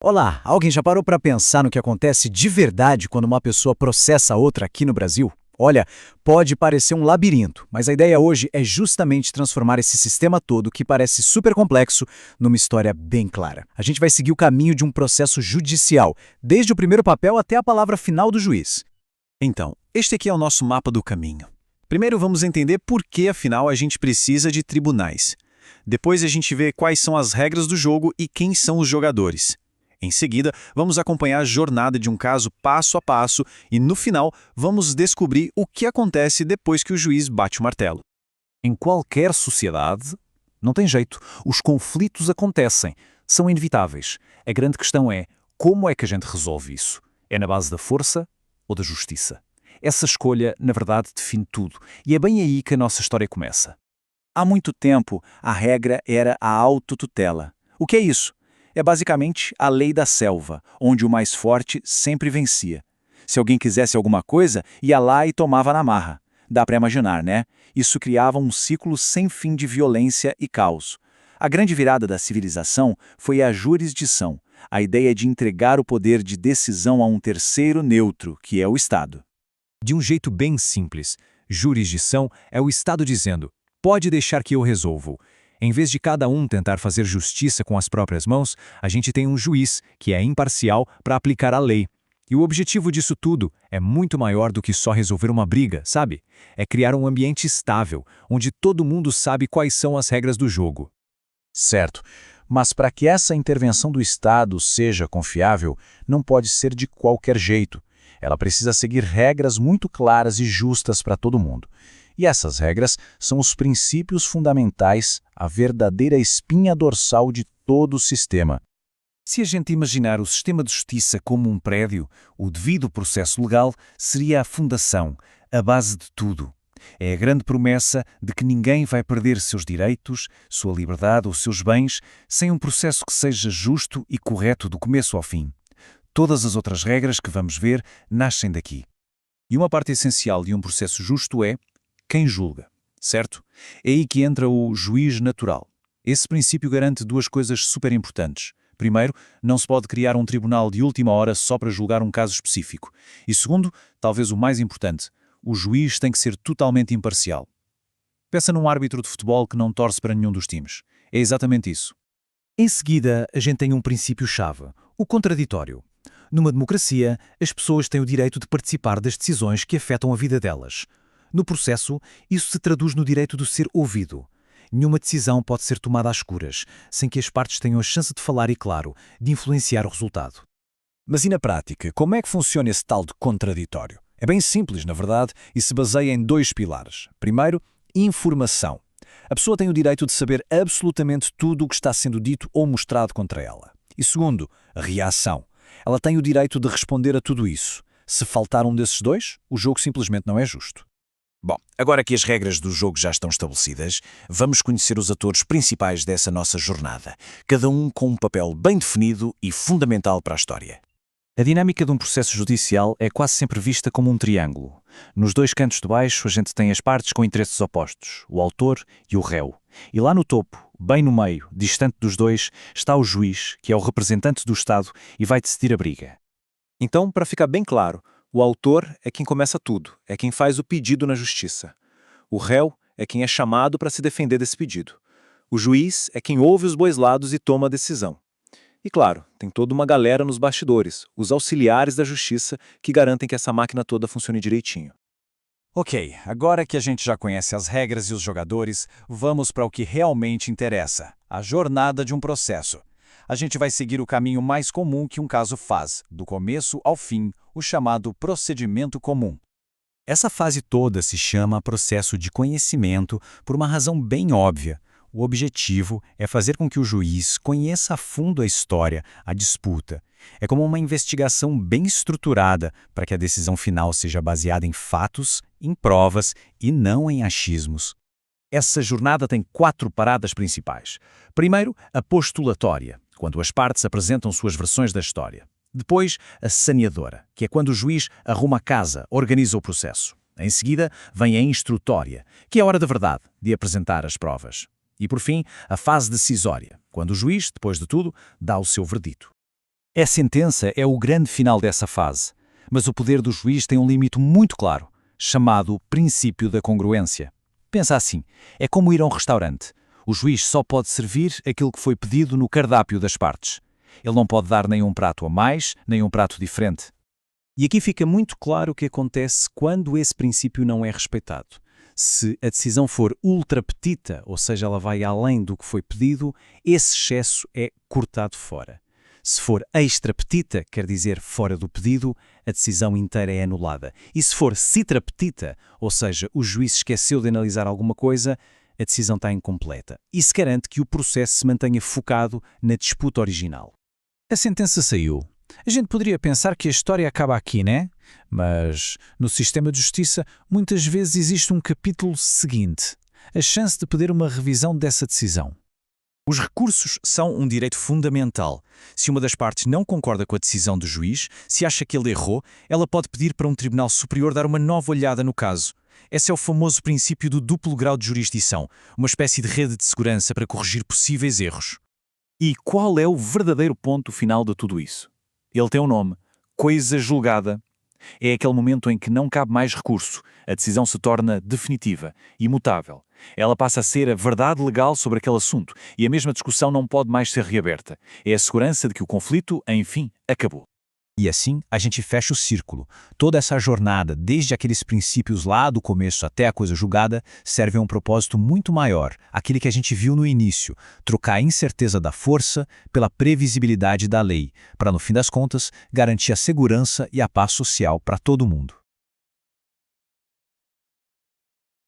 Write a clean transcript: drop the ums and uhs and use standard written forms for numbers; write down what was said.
Olá, alguém já parou para pensar no que acontece de verdade quando uma pessoa processa outra aqui no Brasil? Olha, pode parecer um labirinto, mas a ideia hoje é justamente transformar esse sistema todo, que parece super complexo, numa história bem clara. A gente vai seguir o caminho de um processo judicial, desde o primeiro papel até a palavra final do juiz. Então, este aqui é o nosso mapa do caminho. Primeiro vamos entender por que, afinal, a gente precisa de tribunais. Depois a gente vê quais são as regras do jogo e quem são os jogadores. Em seguida, vamos acompanhar a jornada de um caso passo a passo e, no final, vamos descobrir o que acontece depois que o juiz bate o martelo. Em qualquer sociedade, não tem jeito, os conflitos acontecem, são inevitáveis. A grande questão é, como é que a gente resolve isso? É na base da força ou da justiça? Essa escolha, na verdade, define tudo, e é bem aí que a nossa história começa. Há muito tempo, a regra era a autotutela. O que é isso? É basicamente a lei da selva, onde o mais forte sempre vencia. Se alguém quisesse alguma coisa, ia lá e tomava na marra. Dá para imaginar, né? Isso criava um ciclo sem fim de violência e caos. A grande virada da civilização foi a jurisdição, a ideia de entregar o poder de decisão a um terceiro neutro, que é o Estado. De um jeito bem simples, jurisdição é o Estado dizendo, pode deixar que eu resolvo. Em vez de cada um tentar fazer justiça com as próprias mãos, a gente tem um juiz, que é imparcial, para aplicar a lei. E o objetivo disso tudo é muito maior do que só resolver uma briga, sabe? É criar um ambiente estável, onde todo mundo sabe quais são as regras do jogo. Certo, mas para que essa intervenção do Estado seja confiável, não pode ser de qualquer jeito. Ela precisa seguir regras muito claras e justas para todo mundo. E essas regras são os princípios fundamentais, a verdadeira espinha dorsal de todo o sistema. Se a gente imaginar o sistema de justiça como um prédio, o devido processo legal seria a fundação, a base de tudo. É a grande promessa de que ninguém vai perder seus direitos, sua liberdade ou seus bens sem um processo que seja justo e correto do começo ao fim. Todas as outras regras que vamos ver nascem daqui. E uma parte essencial de um processo justo é quem julga, certo? É aí que entra o juiz natural. Esse princípio garante duas coisas super importantes. Primeiro, não se pode criar um tribunal de última hora só para julgar um caso específico. E segundo, talvez o mais importante, o juiz tem que ser totalmente imparcial. Pensa num árbitro de futebol que não torce para nenhum dos times. É exatamente isso. Em seguida, a gente tem um princípio-chave, o contraditório. Numa democracia, as pessoas têm o direito de participar das decisões que afetam a vida delas. No processo, isso se traduz no direito de ser ouvido. Nenhuma decisão pode ser tomada às escuras, sem que as partes tenham a chance de falar e, claro, de influenciar o resultado. Mas e na prática, como é que funciona esse tal de contraditório? É bem simples, na verdade, e se baseia em dois pilares. Primeiro, informação. A pessoa tem o direito de saber absolutamente tudo o que está sendo dito ou mostrado contra ela. E segundo, reação. Ela tem o direito de responder a tudo isso. Se faltar um desses dois, o jogo simplesmente não é justo. Bom, agora que as regras do jogo já estão estabelecidas, vamos conhecer os atores principais dessa nossa jornada, cada um com um papel bem definido e fundamental para a história. A dinâmica de um processo judicial é quase sempre vista como um triângulo. Nos dois cantos de baixo, a gente tem as partes com interesses opostos, o autor e o réu. E lá no topo, bem no meio, distante dos dois, está o juiz, que é o representante do Estado e vai decidir a briga. Então, para ficar bem claro, o autor é quem começa tudo, é quem faz o pedido na justiça. O réu é quem é chamado para se defender desse pedido. O juiz é quem ouve os dois lados e toma a decisão. E claro, tem toda uma galera nos bastidores, os auxiliares da justiça, que garantem que essa máquina toda funcione direitinho. Ok, agora que a gente já conhece as regras e os jogadores, vamos para o que realmente interessa, a jornada de um processo. A gente vai seguir o caminho mais comum que um caso faz, do começo ao fim, o chamado procedimento comum. Essa fase toda se chama processo de conhecimento por uma razão bem óbvia. O objetivo é fazer com que o juiz conheça a fundo a história, a disputa. É como uma investigação bem estruturada para que a decisão final seja baseada em fatos, em provas e não em achismos. Essa jornada tem 4 paradas principais. Primeiro, a postulatória, quando as partes apresentam suas versões da história. Depois, a saneadora, que é quando o juiz arruma a casa, organiza o processo. Em seguida, vem a instrutória, que é a hora da verdade, de apresentar as provas. E, por fim, a fase decisória, quando o juiz, depois de tudo, dá o seu verdito. A sentença é o grande final dessa fase, mas o poder do juiz tem um limite muito claro, chamado princípio da congruência. Pensa assim, é como ir a um restaurante. O juiz só pode servir aquilo que foi pedido no cardápio das partes. Ele não pode dar nenhum prato a mais, nem um prato diferente. E aqui fica muito claro o que acontece quando esse princípio não é respeitado. Se a decisão for ultra petita, ou seja, ela vai além do que foi pedido, esse excesso é cortado fora. Se for extra petita, quer dizer fora do pedido, a decisão inteira é anulada. E se for citra petita, ou seja, o juiz esqueceu de analisar alguma coisa, a decisão está incompleta. Isso garante que o processo se mantenha focado na disputa original. A sentença saiu. A gente poderia pensar que a história acaba aqui, né? Mas no sistema de justiça muitas vezes existe um capítulo seguinte, a chance de pedir uma revisão dessa decisão. Os recursos são um direito fundamental. Se uma das partes não concorda com a decisão do juiz, se acha que ele errou, ela pode pedir para um tribunal superior dar uma nova olhada no caso. Esse é o famoso princípio do duplo grau de jurisdição, uma espécie de rede de segurança para corrigir possíveis erros. E qual é o verdadeiro ponto final de tudo isso? Ele tem um nome: coisa julgada. É aquele momento em que não cabe mais recurso, a decisão se torna definitiva, imutável. Ela passa a ser a verdade legal sobre aquele assunto e a mesma discussão não pode mais ser reaberta. É a segurança de que o conflito, enfim, acabou. E assim a gente fecha o círculo. Toda essa jornada, desde aqueles princípios lá do começo até a coisa julgada, serve a um propósito muito maior, aquele que a gente viu no início, trocar a incerteza da força pela previsibilidade da lei, para no fim das contas garantir a segurança e a paz social para todo mundo.